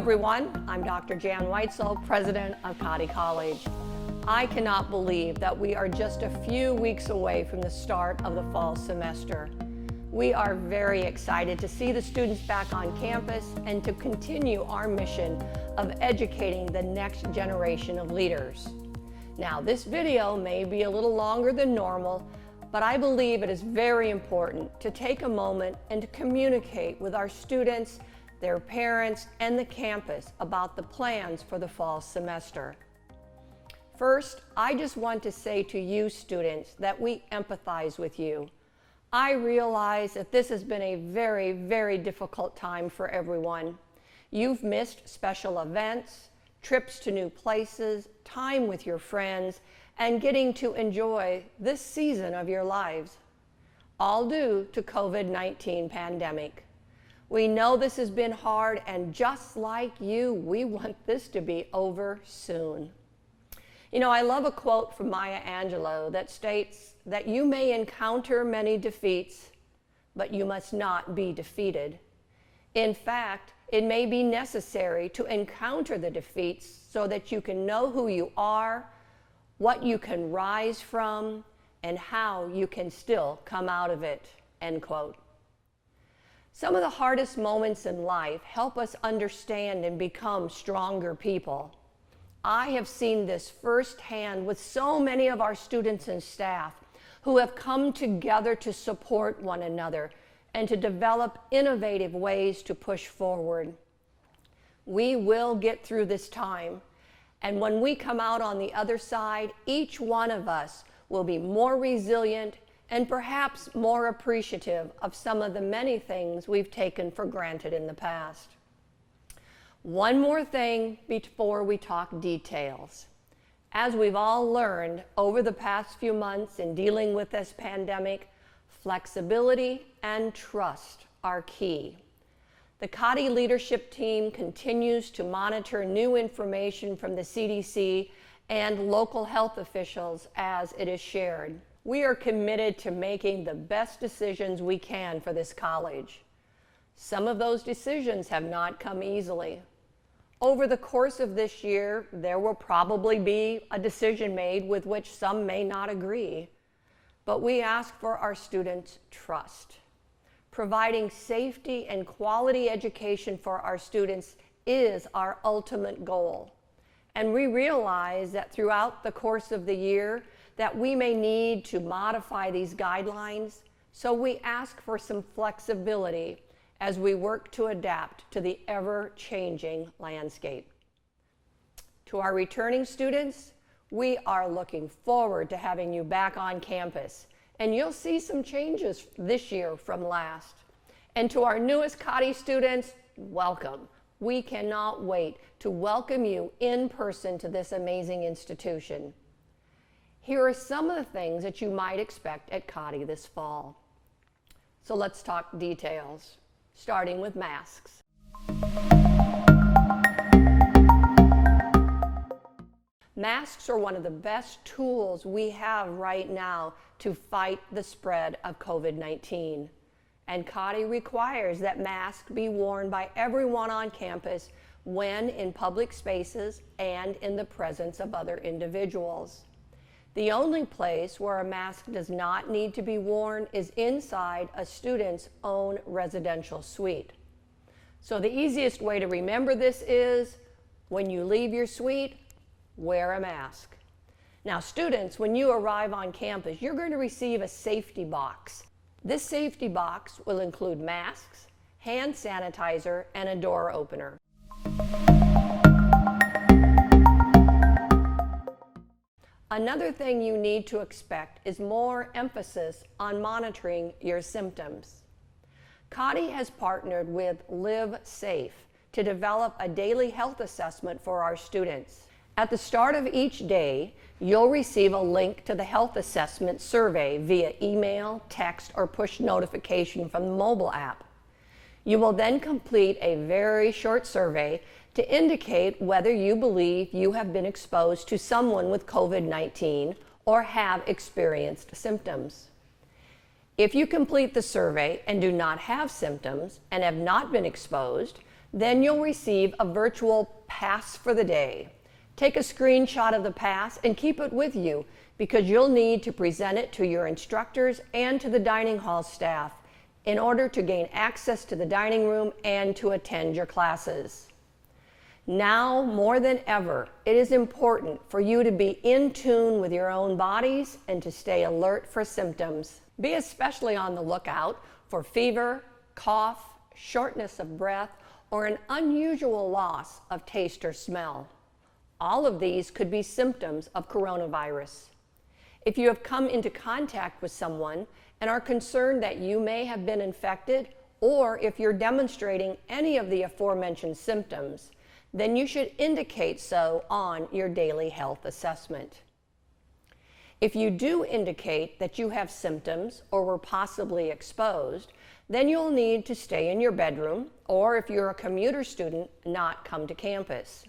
everyone. I'm Dr. Jann Weitzel, president of Cottey College. I cannot believe that we are just a few weeks away from the start of the fall semester. We are very excited to see the students back on campus and to continue our mission of educating the next generation of leaders. Now, this video may be a little longer than normal, but I believe it is very important to take a moment and to communicate with our students, their parents, and the campus about the plans for the fall semester. First, I just want to say to you students that we empathize with you. I realize that this has been a very, very difficult time for everyone. You've missed special events, trips to new places, time with your friends, and getting to enjoy this season of your lives, all due to COVID-19 pandemic. We know this has been hard, and just like you, we want this to be over soon. You know, I love a quote from Maya Angelou that states that you may encounter many defeats, but you must not be defeated. In fact, it may be necessary to encounter the defeats so that you can know who you are, what you can rise from, and how you can still come out of it, end quote. Some of the hardest moments in life help us understand and become stronger people. I have seen this firsthand with so many of our students and staff who have come together to support one another and to develop innovative ways to push forward. We will get through this time, and when we come out on the other side, each one of us will be more resilient and perhaps more appreciative of some of the many things we've taken for granted in the past. One more thing before we talk details. As we've all learned over the past few months in dealing with this pandemic, flexibility and trust are key. The Cottey leadership team continues to monitor new information from the CDC and local health officials as it is shared. We are committed to making the best decisions we can for this college. Some of those decisions have not come easily. Over the course of this year, there will probably be a decision made with which some may not agree, but we ask for our students' trust. Providing safety and quality education for our students is our ultimate goal. And we realize that throughout the course of the year that we may need to modify these guidelines, so we ask for some flexibility as we work to adapt to the ever-changing landscape. To our returning students, we are looking forward to having you back on campus, and you'll see some changes this year from last. And to our newest Cottey students, welcome. We cannot wait to welcome you in person to this amazing institution. Here are some of the things that you might expect at Cottey this fall. So let's talk details, starting with masks. Masks are one of the best tools we have right now to fight the spread of COVID-19. And Cottey requires that masks be worn by everyone on campus when in public spaces and in the presence of other individuals. The only place where a mask does not need to be worn is inside a student's own residential suite. So the easiest way to remember this is, when you leave your suite, wear a mask. Now students, when you arrive on campus, you're going to receive a safety box. This safety box will include masks, hand sanitizer, and a door opener. Another thing you need to expect is more emphasis on monitoring your symptoms. Cottey has partnered with Live Safe to develop a daily health assessment for our students. At the start of each day, you'll receive a link to the health assessment survey via email, text, or push notification from the mobile app. You will then complete a very short survey to indicate whether you believe you have been exposed to someone with COVID-19 or have experienced symptoms. If you complete the survey and do not have symptoms and have not been exposed, Then you'll receive a virtual pass for the day. Take a screenshot of the pass and keep it with you because you'll need to present it to your instructors and to the dining hall staff in order to gain access to the dining room and to attend your classes. Now, more than ever, it is important for you to be in tune with your own bodies and to stay alert for symptoms. Be especially on the lookout for fever, cough, shortness of breath, or an unusual loss of taste or smell. All of these could be symptoms of coronavirus. If you have come into contact with someone and are concerned that you may have been infected, or if you're demonstrating any of the aforementioned symptoms, then you should indicate so on your daily health assessment. If you do indicate that you have symptoms or were possibly exposed, then you'll need to stay in your bedroom, or if you're a commuter student, not come to campus.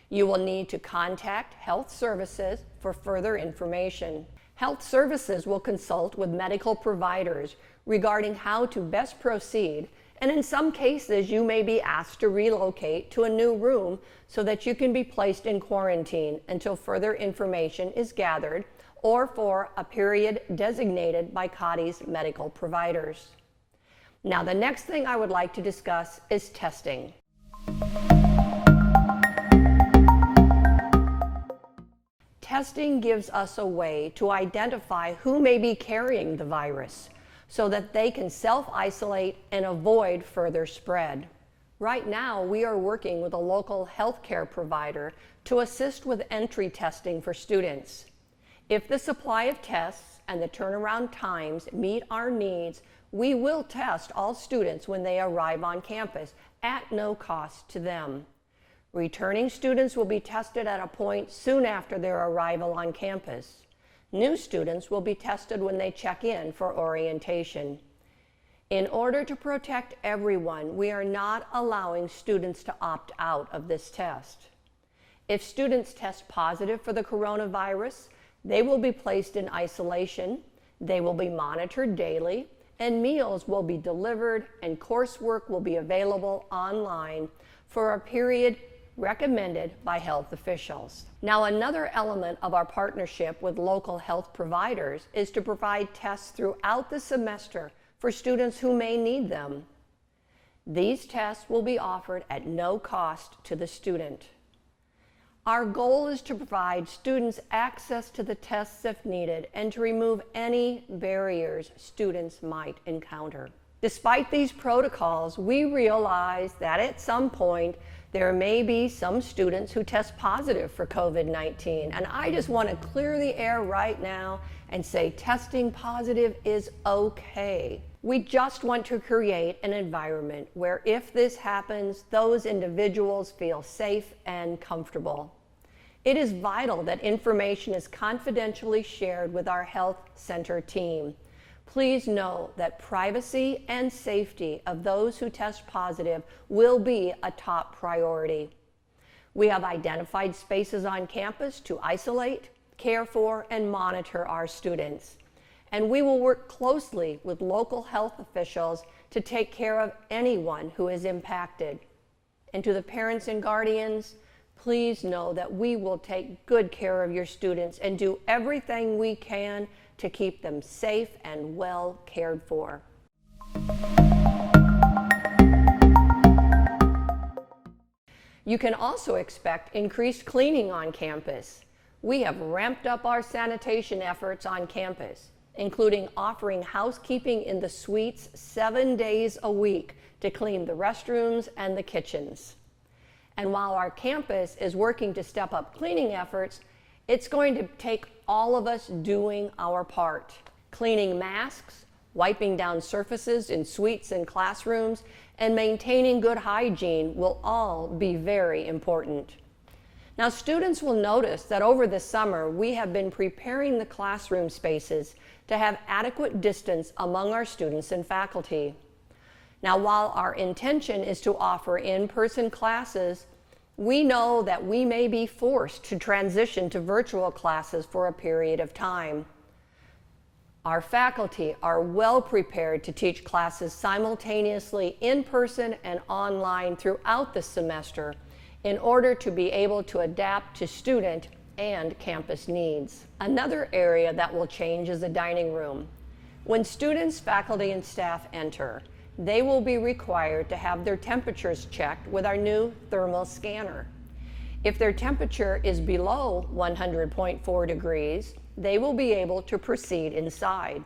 You will need to contact health services for further information. Health services will consult with medical providers regarding how to best proceed, and in some cases you may be asked to relocate to a new room so that you can be placed in quarantine until further information is gathered or for a period designated by Cottey's medical providers. Now, the next thing I would like to discuss is testing. Testing gives us a way to identify who may be carrying the virus so that they can self-isolate and avoid further spread. Right now, we are working with a local healthcare provider to assist with entry testing for students. If the supply of tests and the turnaround times meet our needs, we will test all students when they arrive on campus at no cost to them. Returning students will be tested at a point soon after their arrival on campus. New students will be tested when they check in for orientation. In order to protect everyone, we are not allowing students to opt out of this test. If students test positive for the coronavirus, they will be placed in isolation, they will be monitored daily, and meals will be delivered and coursework will be available online for a period recommended by health officials. Now, another element of our partnership with local health providers is to provide tests throughout the semester for students who may need them. These tests will be offered at no cost to the student. Our goal is to provide students access to the tests if needed and to remove any barriers students might encounter. Despite these protocols, we realize that at some point there may be some students who test positive for COVID-19, and I just want to clear the air right now and say testing positive is okay. We just want to create an environment where if this happens, those individuals feel safe and comfortable. It is vital that information is confidentially shared with our health center team. Please know that privacy and safety of those who test positive will be a top priority. We have identified spaces on campus to isolate, care for, and monitor our students. And we will work closely with local health officials to take care of anyone who is impacted. And to the parents and guardians, please know that we will take good care of your students and do everything we can to keep them safe and well cared for. You can also expect increased cleaning on campus. We have ramped up our sanitation efforts on campus, including offering housekeeping in the suites 7 days a week to clean the restrooms and the kitchens. And while our campus is working to step up cleaning efforts, it's going to take all of us doing our part. Cleaning masks, wiping down surfaces in suites and classrooms, and maintaining good hygiene will all be very important. Now, students will notice that over the summer, we have been preparing the classroom spaces to have adequate distance among our students and faculty. Now, while our intention is to offer in-person classes, we know that we may be forced to transition to virtual classes for a period of time. Our faculty are well prepared to teach classes simultaneously in person and online throughout the semester in order to be able to adapt to student and campus needs. Another area that will change is the dining room. When students, faculty, and staff enter, they will be required to have their temperatures checked with our new thermal scanner. If their temperature is below 100.4 degrees, they will be able to proceed inside.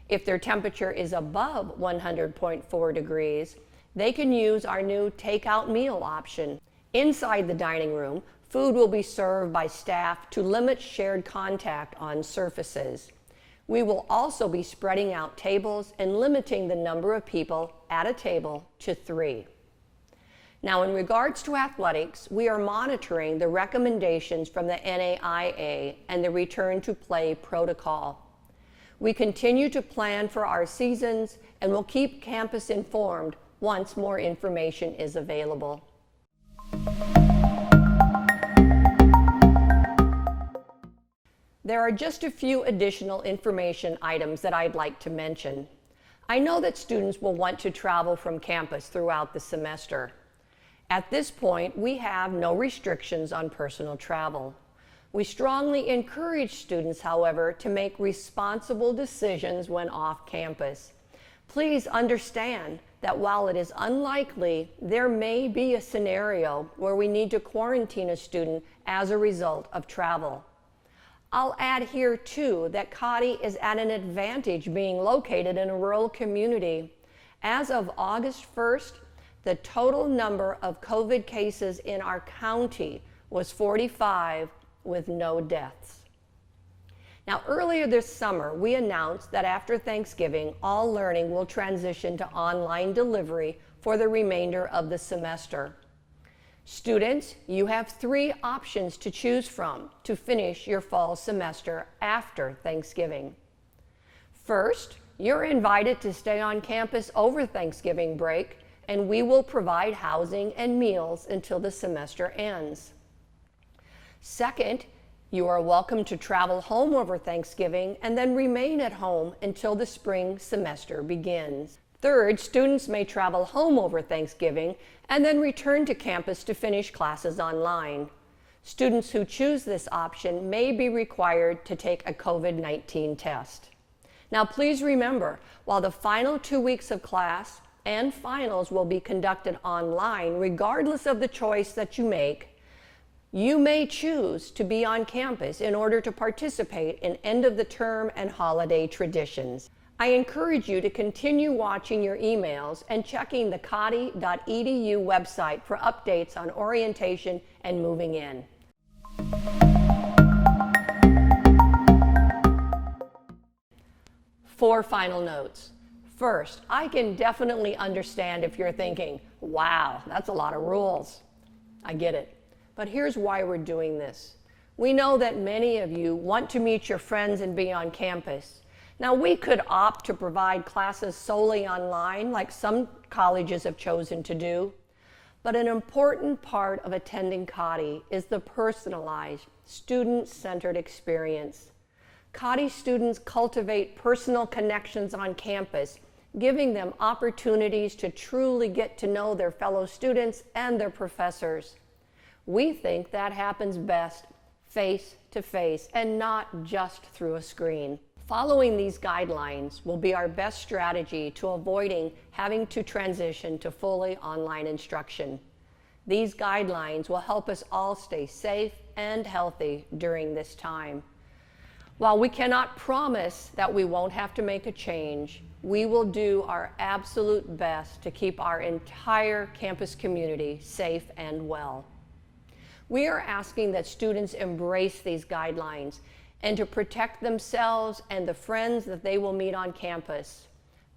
If their temperature is above 100.4 degrees, they can use our new takeout meal option. Inside the dining room, food will be served by staff to limit shared contact on surfaces. We will also be spreading out tables and limiting the number of people at a table to 3. Now, in regards to athletics, we are monitoring the recommendations from the NAIA and the return to play protocol. We continue to plan for our seasons and will keep campus informed once more information is available. There are just a few additional information items that I'd like to mention. I know that students will want to travel from campus throughout the semester. At this point, we have no restrictions on personal travel. We strongly encourage students, however, to make responsible decisions when off campus. Please understand that while it is unlikely, there may be a scenario where we need to quarantine a student as a result of travel. I'll add here too that Cottey is at an advantage being located in a rural community. As of August 1st, the total number of COVID cases in our county was 45 with no deaths. Now, earlier this summer, we announced that after Thanksgiving, all learning will transition to online delivery for the remainder of the semester. Students, you have 3 options to choose from to finish your fall semester after Thanksgiving. First, you're invited to stay on campus over Thanksgiving break, and we will provide housing and meals until the semester ends. Second, you are welcome to travel home over Thanksgiving and then remain at home until the spring semester begins. Third, students may travel home over Thanksgiving and then return to campus to finish classes online. Students who choose this option may be required to take a COVID-19 test. Now, please remember, while the final 2 weeks of class and finals will be conducted online, regardless of the choice that you make, you may choose to be on campus in order to participate in end of the term and holiday traditions. I encourage you to continue watching your emails and checking the cottey.edu website for updates on orientation and moving in. Four final notes. First, I can definitely understand if you're thinking, wow, that's a lot of rules. I get it. But here's why we're doing this. We know that many of you want to meet your friends and be on campus. Now, we could opt to provide classes solely online, like some colleges have chosen to do, but an important part of attending Cottey is the personalized, student-centered experience. Cottey students cultivate personal connections on campus, giving them opportunities to truly get to know their fellow students and their professors. We think that happens best face to face and not just through a screen. Following these guidelines will be our best strategy to avoiding having to transition to fully online instruction. These guidelines will help us all stay safe and healthy during this time. While we cannot promise that we won't have to make a change, we will do our absolute best to keep our entire campus community safe and well. We are asking that students embrace these guidelines and to protect themselves and the friends that they will meet on campus.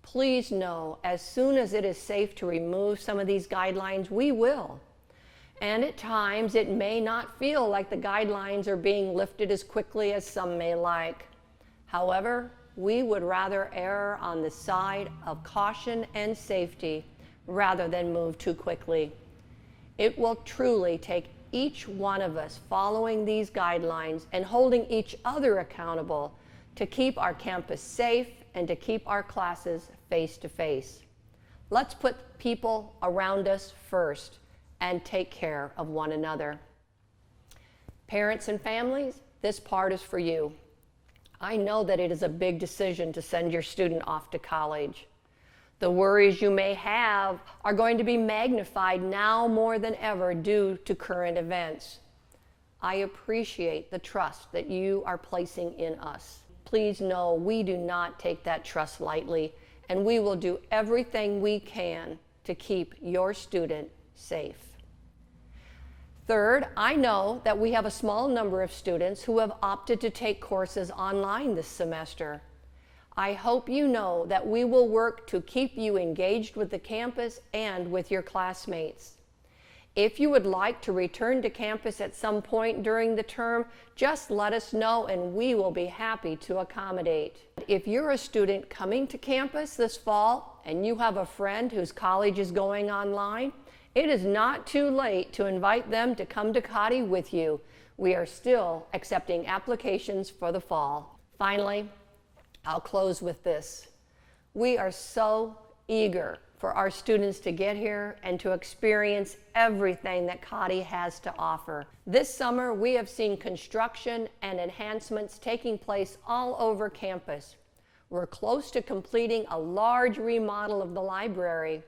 Please know, as soon as it is safe to remove some of these guidelines, we will. And at times, it may not feel like the guidelines are being lifted as quickly as some may like. However, we would rather err on the side of caution and safety rather than move too quickly. It will truly take each one of us following these guidelines and holding each other accountable to keep our campus safe and to keep our classes face to face. Let's put people around us first and take care of one another. Parents and families, this part is for you. I know that it is a big decision to send your student off to college. The worries you may have are going to be magnified now more than ever due to current events. I appreciate the trust that you are placing in us. Please know we do not take that trust lightly, and we will do everything we can to keep your student safe. Third, I know that we have a small number of students who have opted to take courses online this semester. I hope you know that we will work to keep you engaged with the campus and with your classmates. If you would like to return to campus at some point during the term, just let us know and we will be happy to accommodate. If you're a student coming to campus this fall and you have a friend whose college is going online, it is not too late to invite them to come to Cottey with you. We are still accepting applications for the fall. Finally, I'll close with this. We are so eager for our students to get here and to experience everything that Cottey has to offer. This summer, we have seen construction and enhancements taking place all over campus. We're close to completing a large remodel of the library.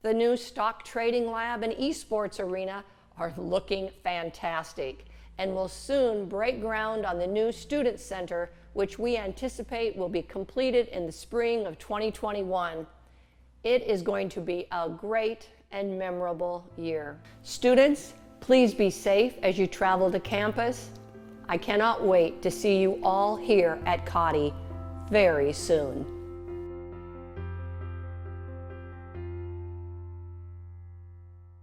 The new stock trading lab and esports arena are looking fantastic, and will soon break ground on the new student center, which we anticipate will be completed in the spring of 2021. It is going to be a great and memorable year. Students, please be safe as you travel to campus. I cannot wait to see you all here at Cottey very soon.